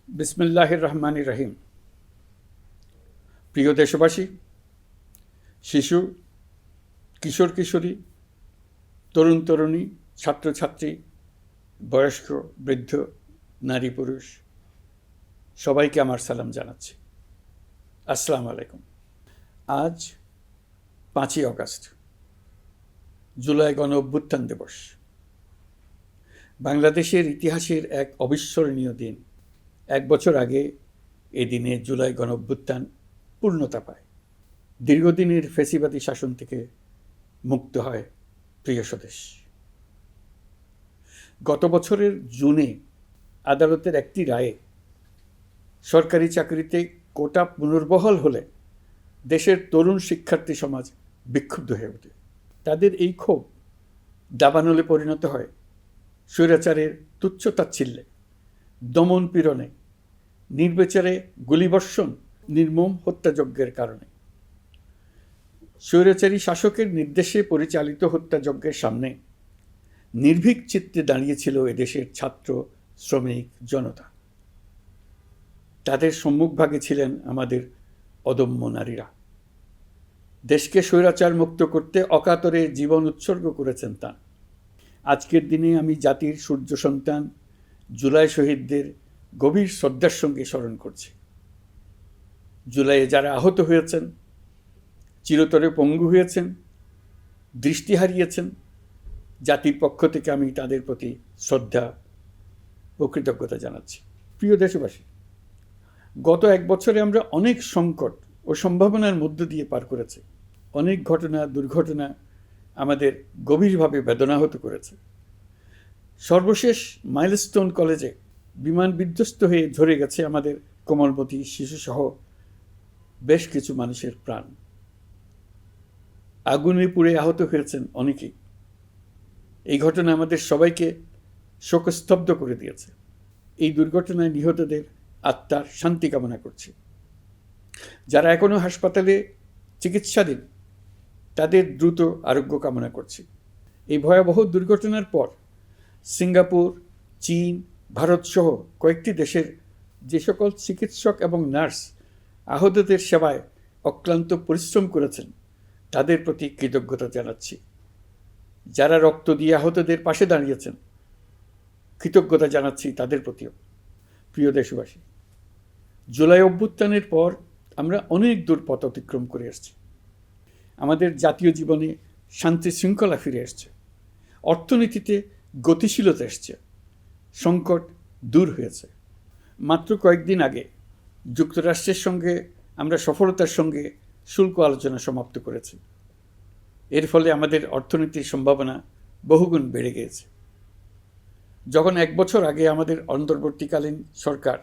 বিসমিল্লাহির রহমানির রহিম। প্রিয় দেশবাসী, শিশু, কিশোর কিশোরী, তরুণ তরুণী, ছাত্রছাত্রী, বয়স্ক, বৃদ্ধ, নারী পুরুষ সবাইকে আমার সালাম জানাচ্ছি। আসসালামু আলাইকুম। আজ 5ই অগাস্ট, জুলাই গণ অভ্যুত্থান দিবস। বাংলাদেশের ইতিহাসের এক অবিস্মরণীয় দিন। 1 বছর আগে এ দিনে জুলাই গণ অভ্যুত্থান পূর্ণতা পায়। দীর্ঘদিনের ফ্যাসিবাদী শাসন থেকে মুক্ত হয় প্রিয় স্বদেশ। গত বছরের জুনে আদালতের একটি রায়ে সরকারি চাকরিতে কোটা পুনর্বহাল হলে দেশের তরুণ শিক্ষার্থী সমাজ বিক্ষুব্ধ হয়ে ওঠে। তাদের এই ক্ষোভ দাবানলে পরিণত হয় স্বৈরাচারের তুচ্ছতাচ্ছিল্যে, দমন পীড়নে, নির্বিচারে গুলিবর্ষণ, নির্মম হত্যাযজ্ঞের কারণে। স্বৈরাচারী শাসকের নির্দেশে পরিচালিত হত্যাযজ্ঞের সামনে নির্ভীক চিত্তে দাঁড়িয়েছিল এদেশের ছাত্র, শ্রমিক, জনতা। তাদের সম্মুখভাগে ছিলেন আমাদের অদম্য নারীরা। দেশকে স্বৈরাচার মুক্ত করতে অকাতরে জীবন উৎসর্গ করেছেন তাঁরা। আজকের দিনে আমি জাতির সূর্য সন্তান জুলাই শহীদদের গভীর শ্রদ্ধার সঙ্গে স্মরণ করছি। জুলাইয়ে যারা আহত হয়েছেন, চিরতরে পঙ্গু হয়েছেন, দৃষ্টি হারিয়েছেন, জাতির পক্ষ থেকে আমি তাদের প্রতি শ্রদ্ধা ও কৃতজ্ঞতা জানাচ্ছি। প্রিয় দেশবাসী, গত 1 বছরে আমরা অনেক সংকট ও সম্ভাবনার মধ্য দিয়ে পার করেছি। অনেক ঘটনা, দুর্ঘটনা আমাদের গভীরভাবে বেদনাহত করেছে। সর্বশেষ মাইলস্টোন কলেজে বিমান বিধ্বস্ত হয়ে ঝরে গেছে আমাদের কোমলমতি শিশুসহ বেশ কিছু মানুষের প্রাণ। আগুনে পুড়ে আহত হয়েছেন অনেকেই। এই ঘটনা আমাদের সবাইকে শোকস্তব্ধ করে দিয়েছে। এই দুর্ঘটনায় নিহতদের আত্মার শান্তি কামনা করছি। যারা এখনও হাসপাতালে চিকিৎসাধীন, তাদের দ্রুত আরোগ্য কামনা করছি। এই ভয়াবহ দুর্ঘটনার পর সিঙ্গাপুর, চীন, ভারতসহ কয়েকটি দেশের যে সকল চিকিৎসক এবং নার্স আহতদের সেবায় অক্লান্ত পরিশ্রম করেছেন, তাদের প্রতি কৃতজ্ঞতা জানাচ্ছি। যারা রক্ত দিয়ে আহতদের পাশে দাঁড়িয়েছেন, কৃতজ্ঞতা জানাচ্ছি তাদের প্রতিও। প্রিয় দেশবাসী, জুলাই অভ্যুত্থানের পর আমরা অনেক দূর পথ অতিক্রম করে এসেছি। আমাদের জাতীয় জীবনে শান্তি শৃঙ্খলা ফিরে এসছে, অর্থনীতিতে গতিশীলতা এসছে, সংকট দূর হয়েছে। মাত্র কয়েকদিন আগে যুক্তরাষ্ট্রের সঙ্গে আমরা সফলতার সঙ্গে শুল্ক আলোচনা সমাপ্ত করেছি। এর ফলে আমাদের অর্থনীতির সম্ভাবনা বহুগুণ বেড়ে গিয়েছে। যখন 1 বছর আগে আমাদের অন্তর্বর্তীকালীন সরকার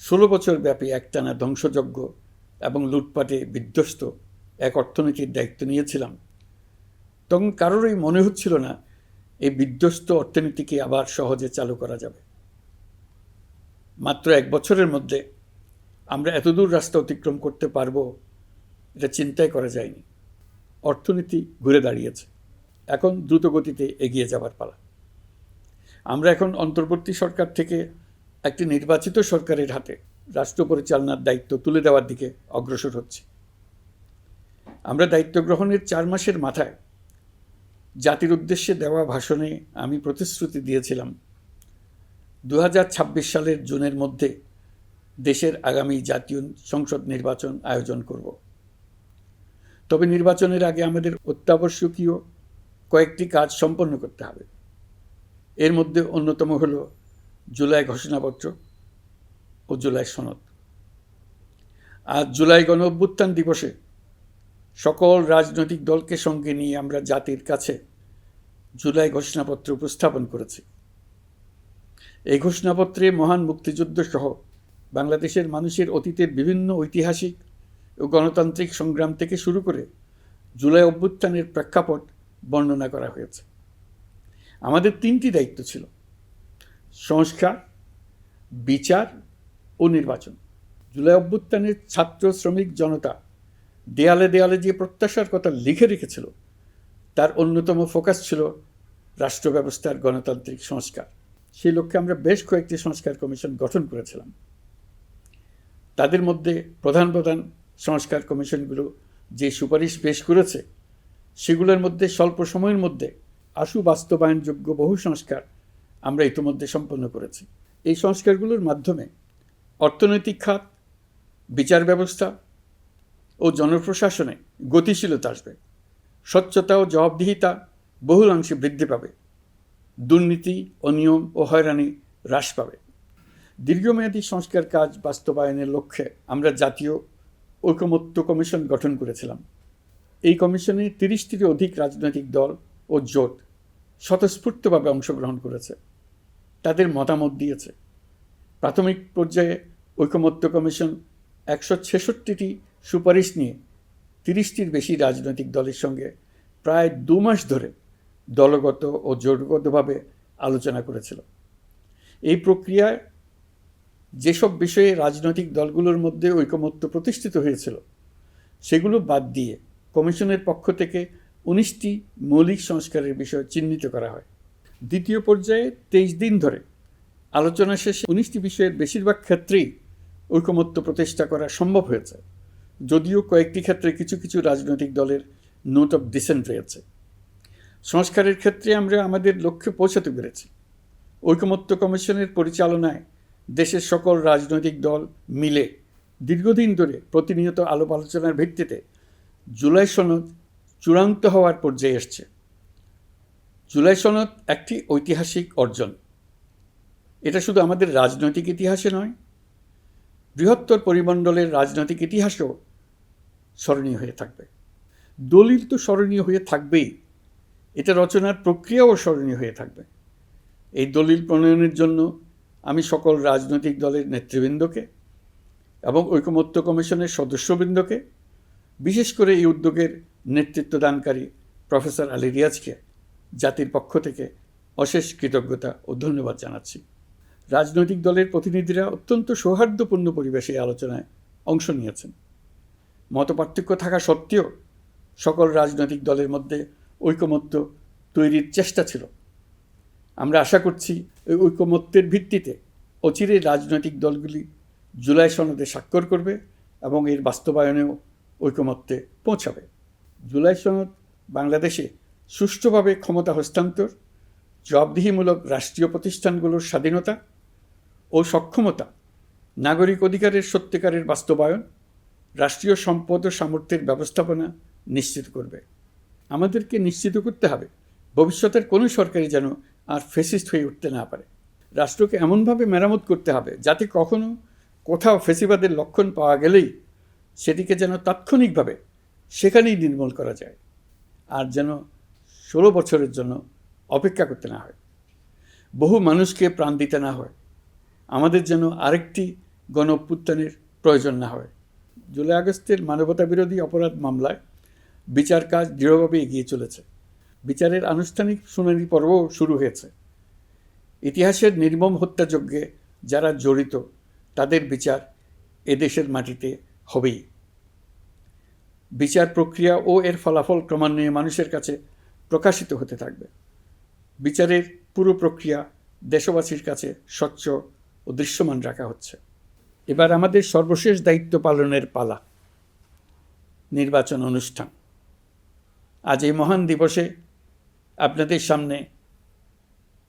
16 বছর ব্যাপী একটানা ধ্বংসযজ্ঞ এবং লুটপাটে বিধ্বস্ত এক অর্থনীতির দায়িত্ব নিয়েছিলাম, তখন কারোরই মনে হচ্ছিল না এই বিধ্বস্ত অর্থনীতিকে আবার সহজে চালু করা যাবে। মাত্র 1 বছরের মধ্যে আমরা এতদূর রাস্তা অতিক্রম করতে পারবো, এটা চিন্তাই করা যায়নি। অর্থনীতি ঘুরে দাঁড়িয়েছে, এখন দ্রুত গতিতে এগিয়ে যাবার পালা। আমরা এখন অন্তর্বর্তী সরকার থেকে একটি নির্বাচিত সরকারের হাতে রাষ্ট্র পরিচালনার দায়িত্ব তুলে দেওয়ার দিকে অগ্রসর হচ্ছি। আমরা দায়িত্ব গ্রহণের 4 মাসের মাথায় জাতির উদ্দেশ্যে দেওয়া ভাষণে আমি প্রতিশ্রুতি দিয়েছিলাম 2026 সালের জুনের মধ্যে দেশের আগামী জাতীয় সংসদ নির্বাচন আয়োজন করব। তবে নির্বাচনের আগে আমাদের অত্যাবশ্যকীয় কয়েকটি কাজ সম্পন্ন করতে হবে। এর মধ্যে অন্যতম হল জুলাই ঘোষণাপত্র ও জুলাই সনদ। আজ জুলাই গণ অভ্যুত্থান দিবসে সকল রাজনৈতিক দলকে সঙ্গে নিয়ে আমরা জাতির কাছে জুলাই ঘোষণাপত্র উপস্থাপন করেছি। এই ঘোষণাপত্রে মহান মুক্তিযুদ্ধ সহ বাংলাদেশের মানুষের অতীতের বিভিন্ন ঐতিহাসিক ও গণতান্ত্রিক সংগ্রাম থেকে শুরু করে জুলাই অভ্যুত্থানের প্রেক্ষাপট বর্ণনা করা হয়েছে। আমাদের 3টি দায়িত্ব ছিল: সংস্কার, বিচার ও নির্বাচন। জুলাই অভ্যুত্থানের ছাত্র, শ্রমিক, জনতা দেয়ালে দেয়ালে যে প্রত্যাশার কথা লিখে রেখেছিল, তার অন্যতম ফোকাস ছিল রাষ্ট্র ব্যবস্থার গণতান্ত্রিক সংস্কার। সেই লক্ষ্যে আমরা বেশ কয়েকটি সংস্কার কমিশন গঠন করেছিলাম। তাদের মধ্যে প্রধান প্রধান সংস্কার কমিশনগুলো যে সুপারিশ পেশ করেছে সেগুলোর মধ্যে স্বল্প সময়ের মধ্যে আশু বাস্তবায়নযোগ্য বহু সংস্কার আমরা ইতিমধ্যে সম্পন্ন করেছি। এই সংস্কারগুলোর মাধ্যমে অর্থনৈতিক খাত, বিচার ব্যবস্থা ও জনপ্রশাসনে গতিশীলতা আসবে, স্বচ্ছতা ও জবাবদিহিতা বহুলাংশে বৃদ্ধি পাবে, দুর্নীতি, অনিয়ম ও হয়রানি হ্রাস পাবে। দীর্ঘমেয়াদী সংস্কার কাজ বাস্তবায়নের লক্ষ্যে আমরা জাতীয় ঐকমত্য কমিশন গঠন করেছিলাম। এই কমিশনে 30টিরও অধিক রাজনৈতিক দল ও জোট স্বতঃস্ফূর্তভাবে অংশগ্রহণ করেছে, তাদের মতামত দিয়েছে। প্রাথমিক পর্যায়ে ঐকমত্য কমিশন 166টি সুপারিশ নিয়ে 30টির বেশি রাজনৈতিক দলের সঙ্গে প্রায় 2 মাস ধরে দলগত ও জোটগতভাবে আলোচনা করেছিল। এই প্রক্রিয়ায় যেসব বিষয়ে রাজনৈতিক দলগুলোর মধ্যে ঐকমত্য প্রতিষ্ঠিত হয়েছিল সেগুলো বাদ দিয়ে কমিশনের পক্ষ থেকে 19টি মৌলিক সংস্কারের বিষয় চিহ্নিত করা হয়। দ্বিতীয় পর্যায়ে 23 দিন ধরে আলোচনা শেষে 19টি বিষয়ের বেশিরভাগ ক্ষেত্রেই ঐকমত্য প্রতিষ্ঠা করা সম্ভব হয়েছে, যদিও কয়েকটি ক্ষেত্রে কিছু কিছু রাজনৈতিক দলের নোট অফ ডিসেন্ট রয়েছে। সংস্কারের ক্ষেত্রে আমরা আমাদের লক্ষ্যে পৌঁছাতে পেরেছি। ঐকমত্য কমিশনের পরিচালনায় দেশের সকল রাজনৈতিক দল মিলে দীর্ঘদিন ধরে প্রতিনিয়ত আলাপ আলোচনার ভিত্তিতে জুলাই সনদ চূড়ান্ত হওয়ার পর্যায়ে এসছে। জুলাই সনদ একটি ঐতিহাসিক অর্জন। এটা শুধু আমাদের রাজনৈতিক ইতিহাসে নয়, বৃহত্তর পরিমণ্ডলের রাজনৈতিক ইতিহাসেও স্মরণীয় হয়ে থাকবে। দলিল তো স্মরণীয় হয়ে থাকবেই, এটা রচনার প্রক্রিয়াও স্মরণীয় হয়ে থাকবে। এই দলিল প্রণয়নের জন্য আমি সকল রাজনৈতিক দলের নেতৃবৃন্দকে এবং ঐকমত্য কমিশনের সদস্যবৃন্দকে, বিশেষ করে এই উদ্যোগের নেতৃত্বদানকারী প্রফেসর আলী রিয়াজকে জাতির পক্ষ থেকে অশেষ কৃতজ্ঞতা ও ধন্যবাদ জানাচ্ছি। রাজনৈতিক দলের প্রতিনিধিরা অত্যন্ত সৌহার্দ্যপূর্ণ পরিবেশে আলোচনায় অংশ নিয়েছেন। মতপার্থক্য থাকা সত্ত্বেও সকল রাজনৈতিক দলের মধ্যে ঐকমত্য তৈরির চেষ্টা ছিল। আমরা আশা করছি এই ঐকমত্যের ভিত্তিতে অচিরেই রাজনৈতিক দলগুলি জুলাই সনদে স্বাক্ষর করবে এবং এর বাস্তবায়নেও ঐকমত্যে পৌঁছাবে। জুলাই সনদ বাংলাদেশে সুষ্ঠুভাবে ক্ষমতা হস্তান্তর, জবাবদিহিমূলক রাষ্ট্রীয় প্রতিষ্ঠানগুলোর স্বাধীনতা ও সক্ষমতা, নাগরিক অধিকারের সত্যিকারের বাস্তবায়ন, রাষ্ট্রীয় সম্পদ ও সামর্থ্যের ব্যবস্থাপনা নিশ্চিত করবে। আমাদেরকে নিশ্চিত করতে হবে ভবিষ্যতের কোনো সরকারই যেন আর ফ্যাসিস্ট হয়ে উঠতে না পারে। রাষ্ট্রকে এমনভাবে মেরামত করতে হবে যাতে কখনো কোথাও ফ্যাসিবাদের লক্ষণ পাওয়া গেলেই সেটিকে যেন তাৎক্ষণিকভাবে সেখানেই নির্মূল করা যায়, আর যেন 16 বছরের জন্য অপেক্ষা করতে না হয়, বহু মানুষকে প্রাণ দিতে না হয়, আমাদের যেন আরেকটি গণ অভ্যুত্থানের প্রয়োজন না হয়। জুলাই আগস্টের মানবতাবিরোধী অপরাধ মামলায় বিচার কাজ দৃঢ়ভাবে এগিয়ে চলেছে। বিচারের আনুষ্ঠানিক শুনানি পর্বও শুরু হয়েছে। ইতিহাসের নির্মম হত্যাযজ্ঞে যারা জড়িত তাদের বিচার এদেশের মাটিতে হবেই। বিচার প্রক্রিয়া ও এর ফলাফল ক্রমান্বয়ে মানুষের কাছে প্রকাশিত হতে থাকবে। বিচারের পুরো প্রক্রিয়া দেশবাসীর কাছে স্বচ্ছ ও দৃশ্যমান রাখা হচ্ছে। এবার আমাদের সর্বশেষ দায়িত্ব পালনের পালা, নির্বাচন অনুষ্ঠান। আজ এই মহান দিবসে আপনাদের সামনে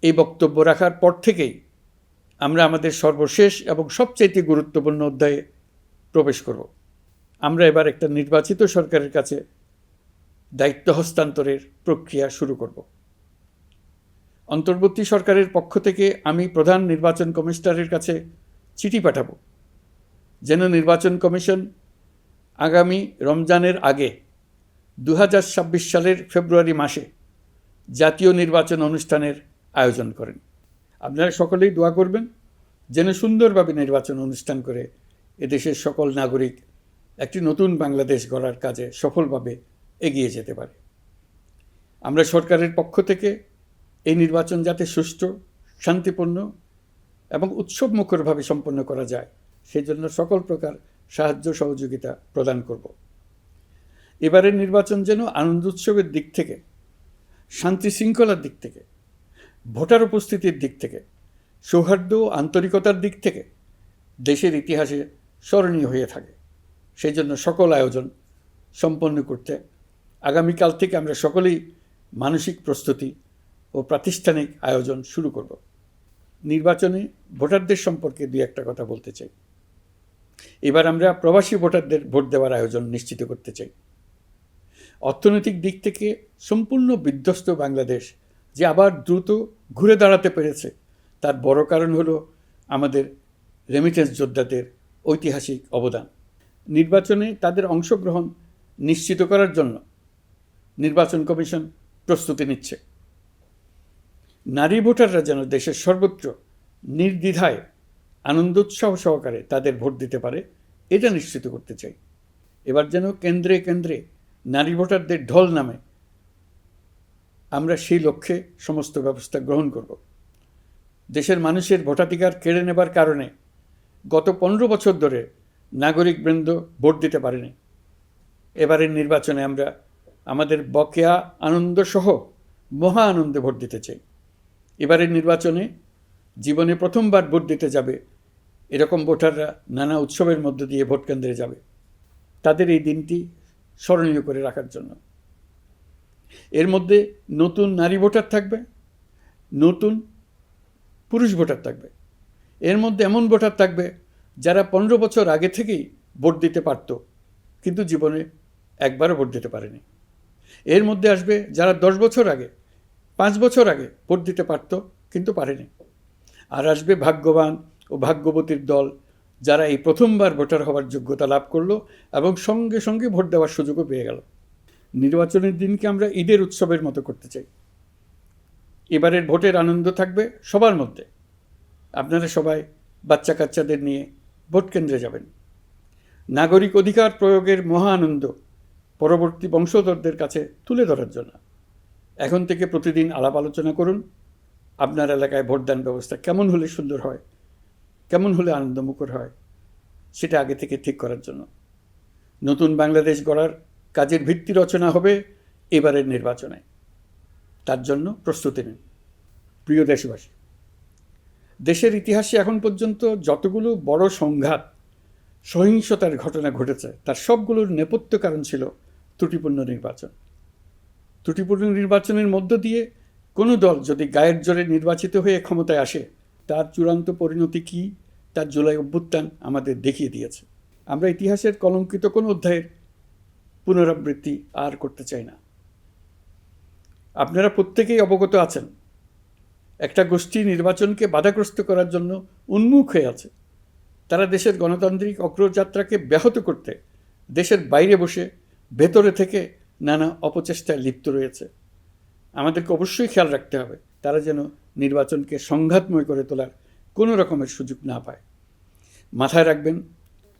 এই বক্তব্য রাখার পর থেকেই আমরা আমাদের সর্বশেষ এবং সবচাইতে গুরুত্বপূর্ণ অধ্যায়ে প্রবেশ করব। আমরা এবার একটা নির্বাচিত সরকারের কাছে দায়িত্ব হস্তান্তরের প্রক্রিয়া শুরু করব। অন্তর্বর্তী সরকারের পক্ষ থেকে আমি প্রধান নির্বাচন কমিশনারের কাছে চিঠি পাঠাব যেন নির্বাচন কমিশন আগামী রমজানের আগে 2026 সালের ফেব্রুয়ারি মাসে জাতীয় নির্বাচন অনুষ্ঠানের আয়োজন করেন। আপনারা সকলেই দোয়া করবেন যেন সুন্দরভাবে নির্বাচন অনুষ্ঠান করে এদেশের সকল নাগরিক একটি নতুন বাংলাদেশ গড়ার কাজে সফলভাবে এগিয়ে যেতে পারে। আমরা সরকারের পক্ষ থেকে এই নির্বাচন যাতে সুষ্ঠু, শান্তিপূর্ণ এবং উৎসবমুখরভাবে সম্পন্ন করা যায় সেজন্য সকল প্রকার সাহায্য সহযোগিতা প্রদান করব। এবারের নির্বাচন যেন আনন্দ উৎসবের দিক থেকে, শান্তি শৃঙ্খলার দিক থেকে, ভোটার উপস্থিতির দিক থেকে সৌহার্দ্য ও আন্তরিকতার দিক থেকে দেশের ইতিহাসে স্মরণীয় হয়ে থাকে। সেই জন্য সকল আয়োজন সম্পন্ন করতে আগামীকাল থেকে আমরা সকলেই মানসিক প্রস্তুতি ও প্রাতিষ্ঠানিক আয়োজন শুরু করব। নির্বাচনে ভোটারদের সম্পর্কে দুই একটা কথা বলতে চাই। এবার আমরা প্রবাসী ভোটারদের ভোট দেওয়ার আয়োজন নিশ্চিত করতে চাই। অর্থনৈতিক দিক থেকে সম্পূর্ণ বিধ্বস্ত বাংলাদেশ যে আবার দ্রুত ঘুরে দাঁড়াতে পেরেছে, তার বড় কারণ হলো আমাদের রেমিটেন্স যোদ্ধাদের ঐতিহাসিক অবদান। নির্বাচনে তাদের অংশগ্রহণ নিশ্চিত করার জন্য নির্বাচন কমিশন প্রস্তুতি নিচ্ছে। নারী ভোটাররা যেন দেশের সর্বত্র নির্দ্বিধায় আনন্দোৎসব সহকারে তাদের ভোট দিতে পারে, এটা নিশ্চিত করতে চাই। এবার যেন কেন্দ্রে কেন্দ্রে নারী ভোটারদের ঢল নামে, আমরা সেই লক্ষ্যে সমস্ত ব্যবস্থা গ্রহণ করব। দেশের মানুষের ভোটাধিকার কেড়ে নেবার কারণে গত 15 বছর ধরে নাগরিকবৃন্দ ভোট দিতে পারেনি। এবারের নির্বাচনে আমরা আমাদের বকেয়া আনন্দসহ মহা আনন্দে ভোট দিতে চাই। এবারের নির্বাচনে জীবনে প্রথমবার ভোট দিতে যাবে এরকম ভোটাররা নানা উৎসবের মধ্য দিয়ে ভোট কেন্দ্রে যাবে, তাদের এই দিনটি স্মরণীয় করে রাখার জন্য। এর মধ্যে নতুন নারী ভোটার থাকবে, নতুন পুরুষ ভোটার থাকবে। এর মধ্যে এমন ভোটার থাকবে যারা 15 বছর আগে থেকেই ভোট দিতে পারত, কিন্তু জীবনে একবারও ভোট দিতে পারেনি। এর মধ্যে আসবে যারা 10 বছর আগে, 5 বছর আগে ভোট দিতে পারত কিন্তু পারেনি। আর আসবে ভাগ্যবান ও ভাগ্যবতীর দল, যারা এই প্রথমবার ভোটার হওয়ার যোগ্যতা লাভ করলো এবং সঙ্গে সঙ্গে ভোট দেওয়ার সুযোগও পেয়ে গেল। নির্বাচনের দিনকে আমরা ঈদের উৎসবের মতো করতে চাই। এবারের ভোটের আনন্দ থাকবে সবার মধ্যে। আপনারা সবাই বাচ্চা কাচ্চাদের নিয়ে ভোট কেন্দ্রে যাবেন। নাগরিক অধিকার প্রয়োগের মহা আনন্দ পরবর্তী বংশধরদের কাছে তুলে ধরার জন্য এখন থেকে প্রতিদিন আলাপ আলোচনা করুন। আপনার এলাকায় ভোটদান ব্যবস্থা কেমন হলে সুন্দর হয়, কেমন হলে আনন্দমুখর হয়, সেটা আগে থেকে ঠিক করার জন্য। নতুন বাংলাদেশ গড়ার কাজের ভিত্তি রচনা হবে এবারের নির্বাচনে। তার জন্য প্রস্তুতি নিন। প্রিয় দেশবাসী, দেশের ইতিহাসে এখন পর্যন্ত যতগুলো বড় সংঘাত, সহিংসতার ঘটনা ঘটেছে, তার সবগুলোর নেপথ্য কারণ ছিল ত্রুটিপূর্ণ নির্বাচন। ত্রুটিপূর্ণ নির্বাচনের মধ্য দিয়ে কোনো দল যদি গায়ের জোরে নির্বাচিত হয়ে ক্ষমতায় আসে, তার চূড়ান্ত পরিণতি কী, তার জুলাই অভ্যুত্থান আমাদের দেখিয়ে দিয়েছে। আমরা ইতিহাসের কলঙ্কিত কোনো অধ্যায়ের পুনরাবৃত্তি আর করতে চাই না। আপনারা প্রত্যেকেই অবগত আছেন, একটা গোষ্ঠী নির্বাচনকে বাধাগ্রস্ত করার জন্য উন্মুখ হয়ে আছে। তারা দেশের গণতান্ত্রিক অগ্রযাত্রাকে ব্যাহত করতে দেশের বাইরে বসে ভেতরে থেকে নানা অপচেষ্টায় লিপ্ত রয়েছে। আমাদেরকে অবশ্যই খেয়াল রাখতে হবে তারা যেন নির্বাচনকে সংঘাতময় করে তোলার কোনো রকমের সুযোগ না পায়। মাথায় রাখবেন,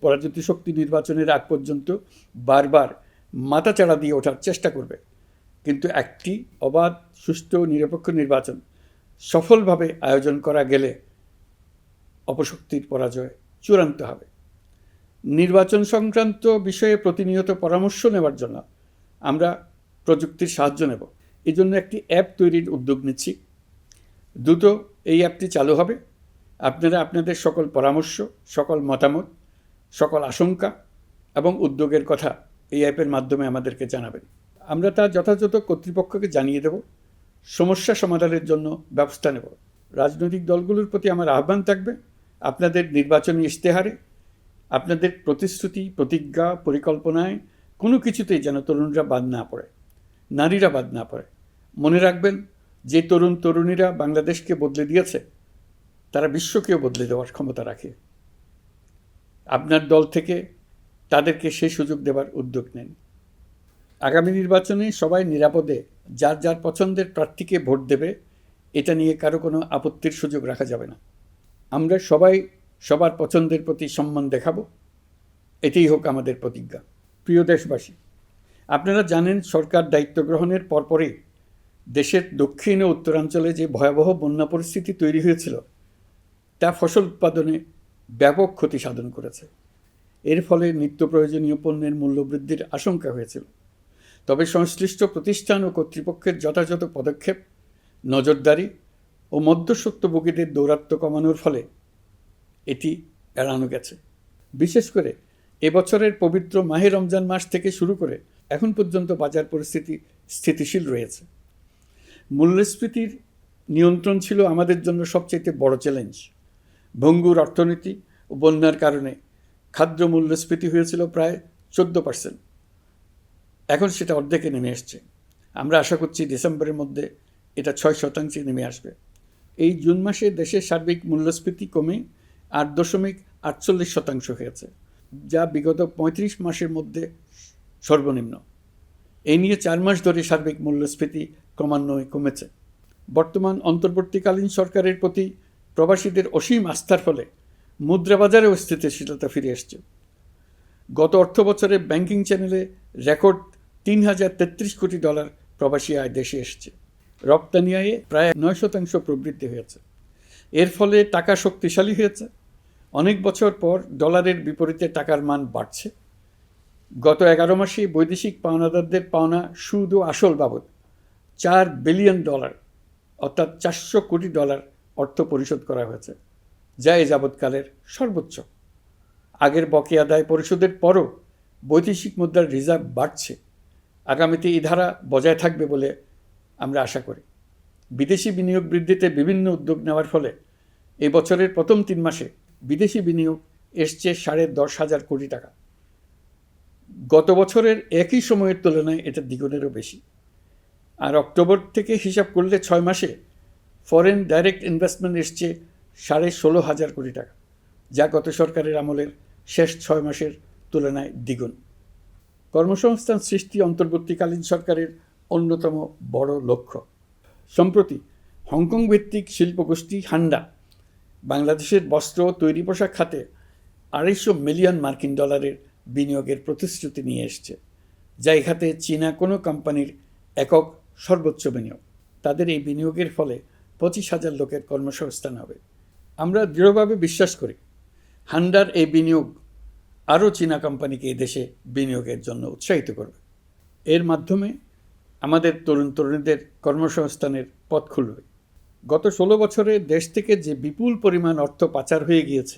পরাজিত শক্তি নির্বাচনের আগ পর্যন্ত বারবার মাথাচাড়া দিয়ে ওঠার চেষ্টা করবে, কিন্তু একটি অবাধ, সুষ্ঠু, নিরপেক্ষ নির্বাচন সফলভাবে আয়োজন করা গেলে অপশক্তির পরাজয় চূড়ান্ত হবে। নির্বাচন সংক্রান্ত বিষয়ে প্রতিনিয়ত পরামর্শ নেওয়ার জন্য আমরা প্রযুক্তির সাহায্য নেব। এই জন্য একটি অ্যাপ তৈরির উদ্যোগ নিচ্ছি। দ্রুত এই অ্যাপটি চালু হবে। আপনারা আপনাদের সকল পরামর্শ, সকল মতামত, সকল আশঙ্কা এবং উদ্যোগের কথা এই অ্যাপের মাধ্যমে আমাদেরকে জানাবেন। আমরা তা যথাযথ কর্তৃপক্ষকে জানিয়ে দেব, সমস্যা সমাধানের জন্য ব্যবস্থা নেব। রাজনৈতিক দলগুলোর প্রতি আমার আহ্বান থাকবে, আপনাদের নির্বাচনী ইশতেহারে, আপনাদের প্রতিশ্রুতি, প্রতিজ্ঞা, পরিকল্পনায় কোনো কিছুতেই যেন তরুণরা বাদ না পড়ে, নারীরা বাদ না পড়ে। মনে রাখবেন, যে তরুণ তরুণীরা বাংলাদেশকে বদলে দিয়েছে, তারা বিশ্বকেও বদলে দেওয়ার ক্ষমতা রাখে। আপনার দল থেকে তাদেরকে সেই সুযোগ দেওয়ার উদ্যোগ নেন। আগামী নির্বাচনে সবাই নিরাপদে যার যার পছন্দের প্রার্থীকে ভোট দেবে, এটা নিয়ে কারো কোনো আপত্তির সুযোগ রাখা যাবে না। আমরা সবাই সবার পছন্দের প্রতি সম্মান দেখাবো, এটাই হোক আমাদের প্রতিজ্ঞা। প্রিয় দেশবাসী, আপনারা জানেন, সরকার দায়িত্ব গ্রহণের পরপরই দেশের দক্ষিণ ও উত্তরাঞ্চলে যে ভয়াবহ বন্যা পরিস্থিতি তৈরি হয়েছিল, তা ফসল উৎপাদনে ব্যাপক ক্ষতি সাধন করেছে। এর ফলে নিত্য প্রয়োজনীয় পণ্যের মূল্যবৃদ্ধির আশঙ্কা হয়েছিল। তবে সংশ্লিষ্ট প্রতিষ্ঠান ও কর্তৃপক্ষের যথাযথ পদক্ষেপ, নজরদারি ও মধ্যস্বত্বভোগীদের দৌরাত্ম্য কমানোর ফলে এটি এড়ানো গেছে। বিশেষ করে এবছরের পবিত্র মাহে রমজান মাস থেকে শুরু করে এখন পর্যন্ত বাজার পরিস্থিতি স্থিতিশীল রয়েছে। মূল্যস্ফীতির নিয়ন্ত্রণ ছিল আমাদের জন্য সবচেয়ে বড় চ্যালেঞ্জ। ভঙ্গুর অর্থনীতি ও বন্যার কারণে খাদ্য মূল্যস্ফীতি হয়েছিল প্রায় 14%। এখন সেটা অর্ধেকে নেমে আসছে। আমরা আশা করছি ডিসেম্বরের মধ্যে এটা 6% নেমে আসবে। এই জুন মাসে দেশের সার্বিক মূল্যস্ফীতি কমে 8.48% হয়েছে, যা বিগত 35 মাসের মধ্যে সর্বনিম্ন। এই নিয়ে 4 মাস ধরে সার্বিক মূল্যস্ফীতি ক্রমান্বয়ে কমেছে। বর্তমান অন্তর্বর্তীকালীন সরকারের প্রতি প্রবাসীদের অসীম আস্থার ফলে মুদ্রাবাজারেও স্থিতিশীলতা ফিরে আসছে। গত অর্থবছরে ব্যাংকিং চ্যানেলে রেকর্ড $3033 কোটি প্রবাসী আয় দেশে এসেছে। রপ্তানি আয়ে প্রায় 9% প্রবৃদ্ধি হয়েছে। এর ফলে টাকা শক্তিশালী হয়েছে। অনেক বছর পর ডলারের বিপরীতে টাকার মান বাড়ছে। গত 11 মাসে বৈদেশিক পাওনাদারদের পাওনা সুদ ও আসল বাবদ $4 বিলিয়ন অর্থাৎ $400 কোটি অর্থ পরিশোধ করা হয়েছে, যা এ যাবৎকালের সর্বোচ্চ। আগের বকেয়া আদায় পরিশোধের পরও বৈদেশিক মুদ্রার রিজার্ভ বাড়ছে। আগামীতে এই ধারা বজায় থাকবে বলে আমরা আশা করি। বিদেশি বিনিয়োগ বৃদ্ধিতে বিভিন্ন উদ্যোগ নেওয়ার ফলে এই বছরের প্রথম 3 মাসে বিদেশি বিনিয়োগ এসছে $10,500 কোটি। গত বছরের একই সময়ের তুলনায় এটা দ্বিগুণেরও বেশি। আর অক্টোবর থেকে হিসাব করলে 6 মাসে ফরেন ডাইরেক্ট ইনভেস্টমেন্ট এসছে $16,500 কোটি, যা গত সরকারের আমলের শেষ 6 মাসের তুলনায় দ্বিগুণ। কর্মসংস্থান সৃষ্টি অন্তর্বর্তীকালীন সরকারের অন্যতম বড় লক্ষ্য। সম্প্রতি হংকং ভিত্তিক শিল্পগোষ্ঠী হান্ডা বাংলাদেশের বস্ত্র ও তৈরি পোশাক খাতে $250 মিলিয়ন বিনিয়োগের প্রতিশ্রুতি নিয়ে এসছে, যা এই খাতে চীনা কোনো কোম্পানির একক সর্বোচ্চ বিনিয়োগ। তাদের এই বিনিয়োগের ফলে 25,000 লোকের কর্মসংস্থান হবে। আমরা দৃঢ়ভাবে বিশ্বাস করি হান্ডার এই বিনিয়োগ আরও চীনা কোম্পানিকে এই দেশে বিনিয়োগের জন্য উৎসাহিত করবে। এর মাধ্যমে আমাদের তরুণ তরুণীদের কর্মসংস্থানের পথ খুলবে। গত 16 বছরে দেশ থেকে যে বিপুল পরিমাণ অর্থ পাচার হয়ে গিয়েছে,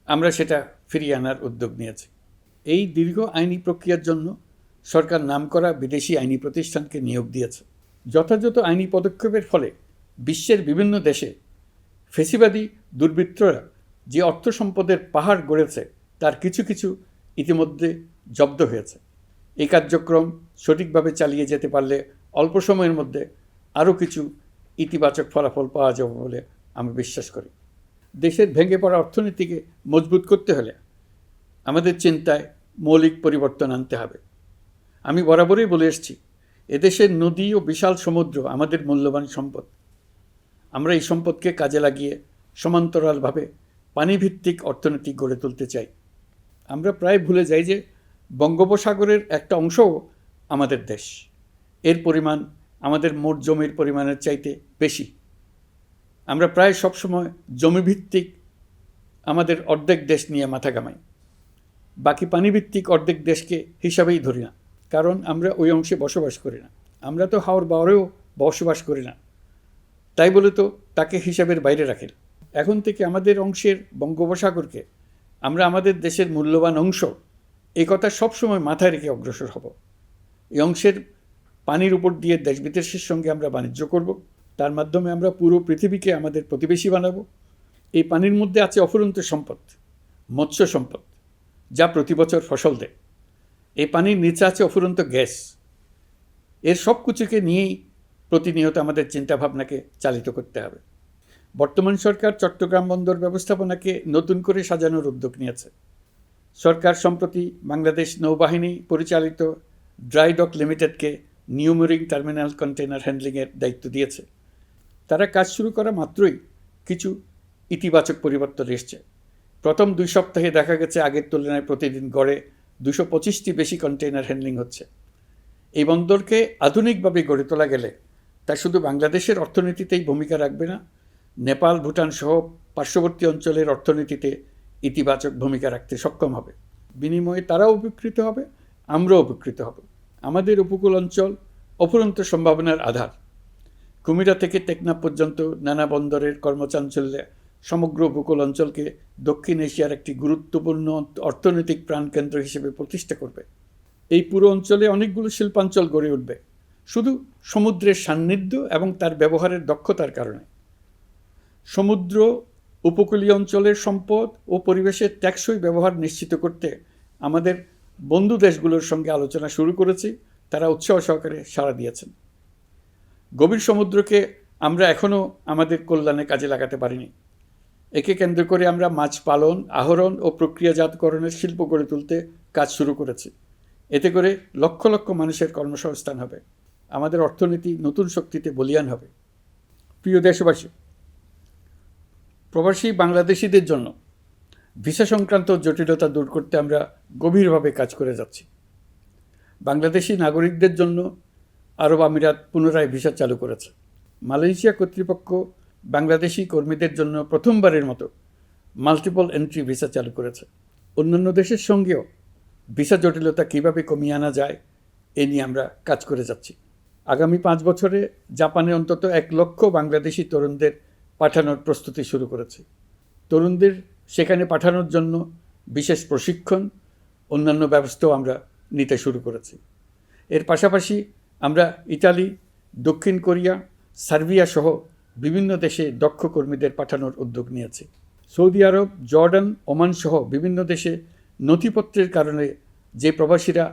আমরা সেটা ফিরিয়ে আনার উদ্যোগ নিয়েছি। এই দীর্ঘ আইনি প্রক্রিয়ার জন্য সরকার নামকরা বিদেশি আইনি প্রতিষ্ঠানকে নিয়োগ দিয়েছে। যথাযথ আইনি পদক্ষেপের ফলে বিশ্বের বিভিন্ন দেশে ফেসিবাদী দুর্বৃত্তরা যে অর্থ সম্পদের পাহাড় গড়েছে তার কিছু কিছু ইতিমধ্যে জব্দ হয়েছে। এই কার্যক্রম সঠিকভাবে চালিয়ে যেতে পারলে অল্প সময়ের মধ্যে আরও কিছু ইতিবাচক ফলাফল পাওয়া যাবে বলে আমি বিশ্বাস করি। দেশের ভেঙে পড়া অর্থনীতিকে মজবুত করতে হলে আমাদের চিন্তায় মৌলিক পরিবর্তন আনতে হবে। আমি বরাবরই বলে এসেছি, এদেশের নদী ও বিশাল সমুদ্র আমাদের মূল্যবান সম্পদ। আমরা এই সম্পদকে কাজে লাগিয়ে সমান্তরালভাবে পানিভিত্তিক অর্থনীতি গড়ে তুলতে চাই। আমরা প্রায় ভুলে যাই যে বঙ্গোপসাগরের একটা অংশও আমাদের দেশ। এর পরিমাণ আমাদের মোট জমির পরিমাণের চাইতে বেশি। আমরা প্রায় সবসময় জমিভিত্তিক আমাদের অর্ধেক দেশ নিয়ে মাথা ঘামাই, বাকি পানিভিত্তিক অর্ধেক দেশকে হিসাবেই ধরি না, কারণ আমরা ওই অংশে বসবাস করি না। আমরা তো হাওর বাওরেও বসবাস করি না, তাই বলে তো তাকে হিসাবের বাইরে রাখি। এখন থেকে আমাদের অংশের বঙ্গোপসাগরকে আমরা আমাদের দেশের মূল্যবান অংশ, এই কথা সবসময় মাথায় রেখে অগ্রসর হব। এই অংশের পানির উপর দিয়ে দেশ বিদেশের সঙ্গে আমরা বাণিজ্য করব। তার মাধ্যমে আমরা পুরো পৃথিবীকে আমাদের প্রতিবেশী বানাবো। এই পানির মধ্যে আছে অফুরন্ত সম্পদ, মৎস্য সম্পদ, যা প্রতি বছর ফসল দেয়। এই পানির নিচে আছে অফুরন্ত গ্যাস। এর সব কিছুকে নিয়েই প্রতিনিয়ত আমাদের চিন্তাভাবনাকে চালিত করতে হবে। বর্তমান সরকার চট্টগ্রাম বন্দর ব্যবস্থাপনাকে নতুন করে সাজানোর উদ্যোগ নিয়েছে। সরকার সম্প্রতি বাংলাদেশ নৌবাহিনী পরিচালিত ড্রাই ডক লিমিটেডকে নিউ মেরিং টার্মিনাল কন্টেইনার হ্যান্ডলিংয়ের দায়িত্ব দিয়েছে। তারা কাজ শুরু করা মাত্রই কিছু ইতিবাচক পরিবর্তন এসছে। প্রথম 2 সপ্তাহে দেখা গেছে আগের তুলনায় প্রতিদিন গড়ে 225টি বেশি কন্টেইনার হ্যান্ডলিং হচ্ছে। এই বন্দরকে আধুনিকভাবে গড়ে তোলা গেলে তা শুধু বাংলাদেশের অর্থনীতিতেই ভূমিকা রাখবে না, নেপাল, ভুটান সহ পার্শ্ববর্তী অঞ্চলের অর্থনীতিতে ইতিবাচক ভূমিকা রাখতে সক্ষম হবে। বিনিময়ে তারাও উপকৃত হবে, আমরাও উপকৃত হব। আমাদের উপকূল অঞ্চল অফুরন্ত সম্ভাবনার আধার। কুমিরা থেকে টেকনাফ পর্যন্ত নানা বন্দরের কর্মচাঞ্চল্যে সমগ্র উপকূল অঞ্চলকে দক্ষিণ এশিয়ার একটি গুরুত্বপূর্ণ অর্থনৈতিক প্রাণকেন্দ্র হিসেবে প্রতিষ্ঠা করবে। এই পুরো অঞ্চলে অনেকগুলো শিল্পাঞ্চল গড়ে উঠবে শুধু সমুদ্রের সান্নিধ্য এবং তার ব্যবহারের দক্ষতার কারণে। সমুদ্র উপকূলীয় অঞ্চলের সম্পদ ও পরিবেশের টেকসই ব্যবহার নিশ্চিত করতে আমাদের বন্ধু দেশগুলোর সঙ্গে আলোচনা শুরু করেছি। তারা উৎসাহ সহকারে সাড়া দিয়েছেন। গভীর সমুদ্রকে আমরা এখনও আমাদের কল্যাণে কাজে লাগাতে পারিনি। একে কেন্দ্র করে আমরা মাছ পালন, আহরণ ও প্রক্রিয়াজাতকরণের শিল্প গড়ে তুলতে কাজ শুরু করেছি। এতে করে লক্ষ লক্ষ মানুষের কর্মসংস্থান হবে, আমাদের অর্থনীতি নতুন শক্তিতে বলীয়ান হবে। প্রিয় দেশবাসী, প্রবাসী বাংলাদেশিদের জন্য ভিসা সংক্রান্ত জটিলতা দূর করতে আমরা গভীরভাবে কাজ করে যাচ্ছি। বাংলাদেশি নাগরিকদের জন্য আরব আমিরাত পুনরায় ভিসা চালু করেছে। মালয়েশিয়া কর্তৃপক্ষ বাংলাদেশি কর্মীদের জন্য প্রথমবারের মতো মাল্টিপল এন্ট্রি ভিসা চালু করেছে। অন্যান্য দেশের সঙ্গেও ভিসা জটিলতা কীভাবে কমিয়ে আনা যায় এ নিয়ে আমরা কাজ করে যাচ্ছি। আগামী 5 বছরে জাপানে অন্তত 1 লক্ষ বাংলাদেশি তরুণদের পাঠানোর প্রস্তুতি শুরু করেছে। তরুণদের সেখানে পাঠানোর জন্য বিশেষ প্রশিক্ষণ, অন্যান্য ব্যবস্থাও আমরা নিতে শুরু করেছি। এর পাশাপাশি আমরা ইতালি, দক্ষিণ কোরিয়া, সার্বিয়া সহ বিভিন্ন দেশে দক্ষ কর্মীদের পাঠানোর উদ্যোগ নিয়েছি। সৌদি আরব, জর্ডান, ওমান সহ বিভিন্ন দেশে নথিপত্রের কারণে যে প্রবাসীরা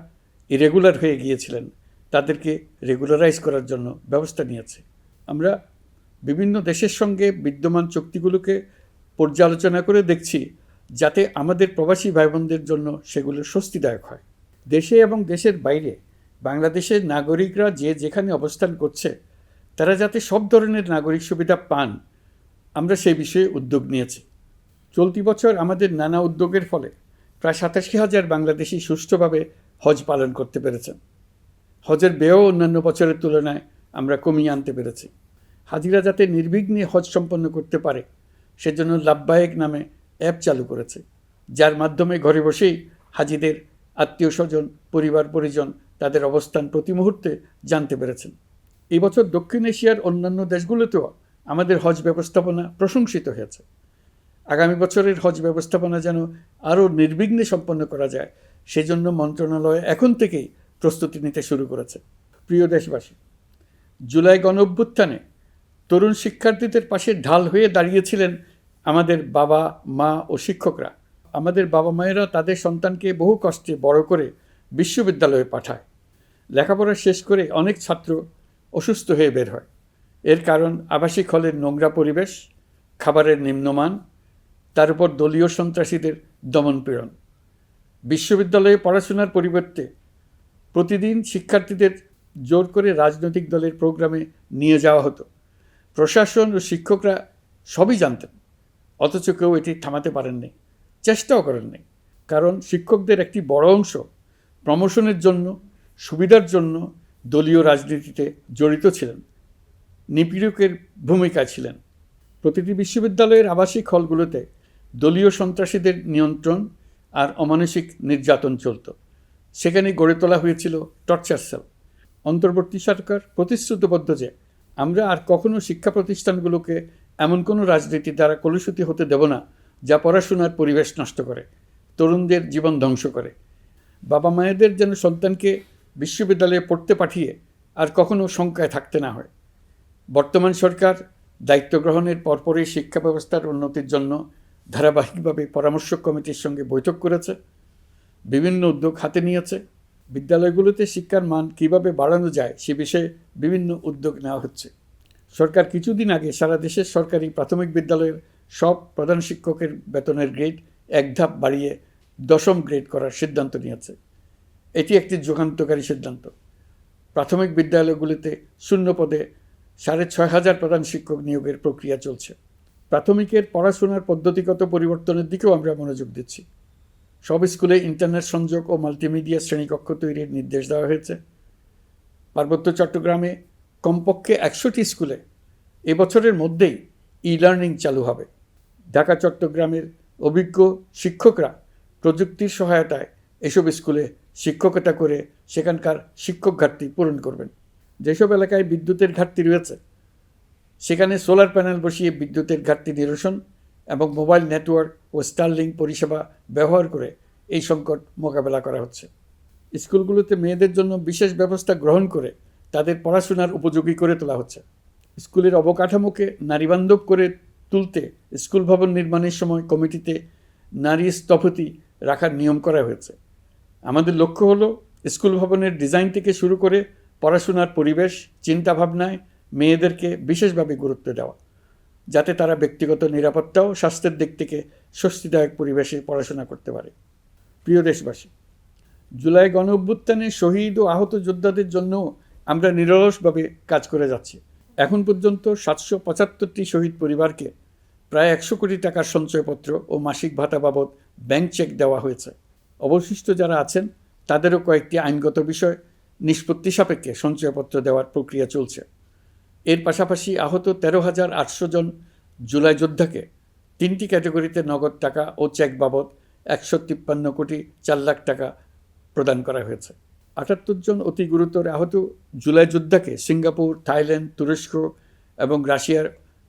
ইরেগুলার হয়ে গিয়েছিলেন তাদেরকে রেগুলারাইজ করার জন্য ব্যবস্থা নিয়েছে। আমরা বিভিন্ন দেশের সঙ্গে বিদ্যমান চুক্তিগুলোকে পর্যালোচনা করে দেখছি যাতে আমাদের প্রবাসী ভাইবোনদের জন্য সেগুলো স্বস্তিদায়ক হয়। দেশে এবং দেশের বাইরে বাংলাদেশের নাগরিকরা যে যেখানে অবস্থান করছে তারা যাতে সব ধরনের নাগরিক সুবিধা পান, আমরা সেই বিষয়ে উদ্যোগ নিয়েছি। চলতি বছর আমাদের নানা উদ্যোগের ফলে প্রায় 87,000 বাংলাদেশি সুষ্ঠুভাবে হজ পালন করতে পেরেছেন। হজের ব্যয়ও অন্যান্য বছরের তুলনায় আমরা কমিয়ে আনতে পেরেছি। হাজিরা যাতে নির্বিঘ্নে হজ সম্পন্ন করতে পারে সেজন্য লাব্বায়েক নামে অ্যাপ চালু করেছে, যার মাধ্যমে ঘরে বসেই হাজিদের আত্মীয় স্বজন, পরিবার পরিজন তাদের অবস্থান প্রতি মুহূর্তে জানতে পেরেছেন। এই বছর দক্ষিণ এশিয়ার অন্যান্য দেশগুলোতেও আমাদের হজ ব্যবস্থাপনা প্রশংসিত হয়েছে। আগামী বছরের হজ ব্যবস্থাপনা যেন আরও নির্বিঘ্নে সম্পন্ন করা যায় সেজন্য মন্ত্রণালয় এখন থেকেই প্রস্তুতি নিতে শুরু করেছে। প্রিয় দেশবাসী, জুলাই গণঅভ্যুত্থানে তরুণ শিক্ষার্থীদের পাশে ঢাল হয়ে দাঁড়িয়েছিলেন আমাদের বাবা মা ও শিক্ষকরা। আমাদের বাবা মায়েরা তাদের সন্তানকে বহু কষ্টে বড় করে বিশ্ববিদ্যালয়ে পাঠায়। লেখাপড়া শেষ করে অনেক ছাত্র অসুস্থ হয়ে বের হয়। এর কারণ আবাসিক হলের নোংরা পরিবেশ, খাবারের নিম্নমান, তার উপর দলীয় সন্ত্রাসীদের দমনপীড়ন। বিশ্ববিদ্যালয়ে পড়াশোনার পরিবর্তে প্রতিদিন শিক্ষার্থীদের জোর করে রাজনৈতিক দলের প্রোগ্রামে নিয়ে যাওয়া হতো। প্রশাসন ও শিক্ষকরা সবই জানতেন, অথচ কেউ এটি থামাতে পারেননি, চেষ্টাও করেননি। কারণ শিক্ষকদের একটি বড় অংশ প্রমোশনের জন্য, সুবিধার জন্য দলীয় রাজনীতিতে জড়িত ছিলেন, নিপীড়কের ভূমিকায় ছিলেন। প্রতিটি বিশ্ববিদ্যালয়ের আবাসিক হলগুলোতে দলীয় সন্ত্রাসীদের নিয়ন্ত্রণ আর অমানসিক নির্যাতন চলত। সেখানে গড়ে তোলা হয়েছিল টর্চার সেল। অন্তর্বর্তী সরকার প্রতিশ্রুতিবদ্ধ যে আমরা আর কখনো শিক্ষা প্রতিষ্ঠানগুলোকে এমন কোনো রাজনীতি দ্বারা কলুষিত হতে দেব না যা পড়াশোনার পরিবেশ নষ্ট করে, তরুণদের জীবন ধ্বংস করে। বাবা মায়েদের যেন সন্তানকে বিশ্ববিদ্যালয়ে পড়তে পাঠিয়ে আর কখনো শঙ্কায় থাকতে না হয়। বর্তমান সরকার দায়িত্ব গ্রহণের পরপরই শিক্ষা ব্যবস্থার উন্নতির জন্য ধারাবাহিকভাবে পরামর্শ কমিটির সঙ্গে বৈঠক করেছে, বিভিন্ন উদ্যোগ হাতে নিয়েছে। বিদ্যালয়গুলোতে শিক্ষার মান কীভাবে বাড়ানো যায় সে বিষয়ে বিভিন্ন উদ্যোগ নেওয়া হচ্ছে। সরকার কিছুদিন আগে সারা দেশের সরকারি প্রাথমিক বিদ্যালয়ের সব প্রধান শিক্ষকের বেতনের গ্রেড 1 ধাপ বাড়িয়ে 10ম গ্রেড করার সিদ্ধান্ত নিয়েছে। এটি একটি যুগান্তকারী সিদ্ধান্ত। প্রাথমিক বিদ্যালয়গুলিতে শূন্য পদে 6,500 প্রধান শিক্ষক নিয়োগের প্রক্রিয়া চলছে। প্রাথমিকের পড়াশোনার পদ্ধতিগত পরিবর্তনের দিকেও আমরা মনোযোগ দিচ্ছি। সব স্কুলে ইন্টারনেট সংযোগ ও মাল্টিমিডিয়া শ্রেণীকক্ষ তৈরির নির্দেশ দেওয়া হয়েছে। পার্বত্য চট্টগ্রামে কমপক্ষে 100টি স্কুলে এবছরের মধ্যেই ই-লার্নিং চালু হবে। ঢাকা চট্টগ্রামের অভিজ্ঞ শিক্ষকরা প্রযুক্তির সহায়তায় এসব স্কুলে শিক্ষকতা করে সেখানকার শিক্ষক ঘাটতি পূরণ করবেন। যেসব এলাকায় বিদ্যুতের ঘাটতি রয়েছে সেখানে সোলার প্যানেল বসিয়ে বিদ্যুতের ঘাটতি নিরসন এবং মোবাইল নেটওয়ার্ক ও স্টারলিং পরিষেবা ব্যবহার করে এই সংকট মোকাবেলা করা হচ্ছে। স্কুলগুলোতে মেয়েদের জন্য বিশেষ ব্যবস্থা গ্রহণ করে তাদের পড়াশোনার উপযোগী করে তোলা হচ্ছে। স্কুলের অবকাঠামোকে নারীবান্ধব করে তুলতে স্কুল ভবন নির্মাণের সময় কমিটিতে নারী স্থপতি রাখার নিয়ম করা হয়েছে। আমাদের লক্ষ্য হলো স্কুল ভবনের ডিজাইন থেকে শুরু করে পড়াশোনার পরিবেশ চিন্তাভাবনায় মেয়েদেরকে বিশেষভাবে গুরুত্ব দেওয়া, যাতে তারা ব্যক্তিগত নিরাপত্তা ও স্বাস্থ্যের দিক থেকে স্বস্তিদায়ক পরিবেশে পড়াশোনা করতে পারে। প্রিয় দেশবাসী, জুলাই গণ অভ্যুত্থানে শহীদ ও আহত যোদ্ধাদের জন্য আমরা নিরলসভাবে কাজ করে যাচ্ছি। এখন পর্যন্ত 775টি শহীদ পরিবারকে প্রায় 100 কোটি টাকার সঞ্চয়পত্র ও মাসিক ভাতা বাবদ ব্যাংক চেক দেওয়া হয়েছে। অবশিষ্ট যারা আছেন তাদেরও কয়েকটি আইনগত বিষয় নিষ্পত্তি সাপেক্ষে সঞ্চয়পত্র দেওয়ার প্রক্রিয়া চলছে। এর পাশাপাশি আহত 13,800 জন জুলাই যোদ্ধাকে 3টি ক্যাটাগরিতে নগদ টাকা ও চেক বাবদ 153 কোটি 4 লাখ টাকা প্রদান করা হয়েছে। 78 জন অতি গুরুতর আহত জুলাই যোদ্ধাকে সিঙ্গাপুর, থাইল্যান্ড, তুরস্ক এবং রাশিয়ার